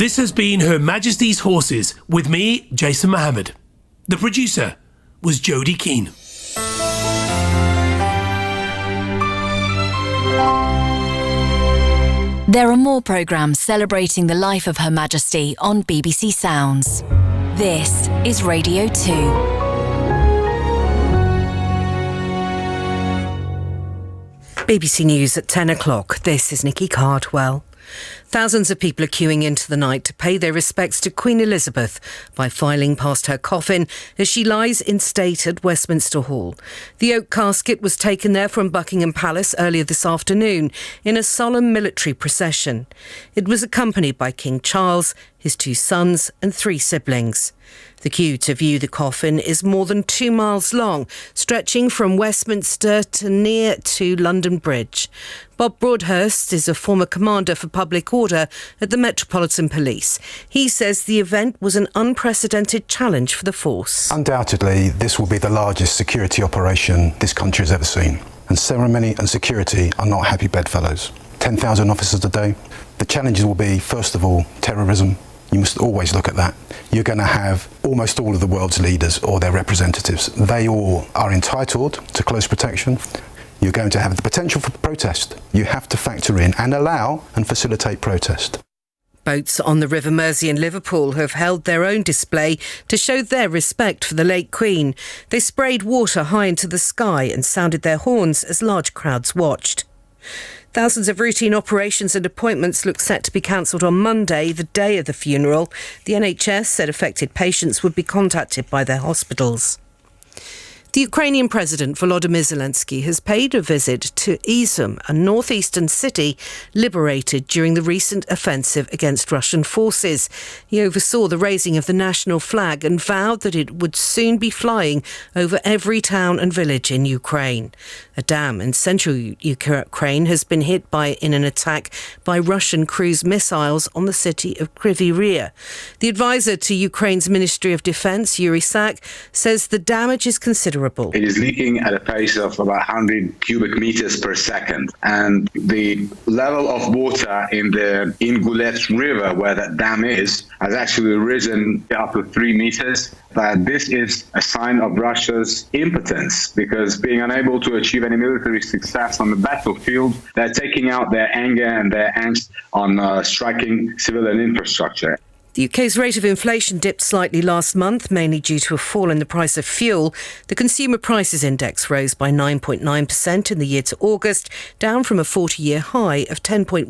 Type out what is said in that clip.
This has been Her Majesty's Horses with me, Jason Mohammed. The producer was Jodie Keane. There are more programmes celebrating the life of Her Majesty on BBC Sounds. This is Radio 2. BBC News at 10 o'clock. This is Nikki Cardwell. Thousands of people are queuing into the night to pay their respects to Queen Elizabeth by filing past her coffin as she lies in state at Westminster Hall. The oak casket was taken there from Buckingham Palace earlier this afternoon in a solemn military procession. It was accompanied by King Charles, his 2 sons and 3 siblings. The queue to view the coffin is more than 2 miles long, stretching from Westminster to near to London Bridge. Bob Broadhurst is a former commander for public order at the Metropolitan Police. He says the event was an unprecedented challenge for the force. Undoubtedly, this will be the largest security operation this country has ever seen. And ceremony and security are not happy bedfellows. 10,000 officers a day. The challenges will be, first of all, terrorism. You must always look at that. You're going to have almost all of the world's leaders or their representatives. They all are entitled to close protection. You're going to have the potential for protest. You have to factor in and allow and facilitate protest. Boats on the River Mersey in Liverpool have held their own display to show their respect for the late Queen. They sprayed water high into the sky and sounded their horns as large crowds watched. Thousands of routine operations and appointments look set to be cancelled on Monday, the day of the funeral. The NHS said affected patients would be contacted by their hospitals. The Ukrainian President Volodymyr Zelensky has paid a visit to Izum, a northeastern city liberated during the recent offensive against Russian forces. He oversaw the raising of the national flag and vowed that it would soon be flying over every town and village in Ukraine. A dam in central Ukraine has been hit in an attack by Russian cruise missiles on the city of Kryvyi Rih. The advisor to Ukraine's Ministry of Defence, Yuri Sak, says the damage is considerable. It is leaking at a pace of about 100 cubic meters per second. And the level of water in the Ingulet River, where that dam is, has actually risen up to 3 meters. But this is a sign of Russia's impotence, because being unable to achieve any military success on the battlefield, they're taking out their anger and their angst on striking civilian infrastructure. The UK's rate of inflation dipped slightly last month, mainly due to a fall in the price of fuel. The Consumer Prices Index rose by 9.9% in the year to August, down from a 40-year high of 10.1%.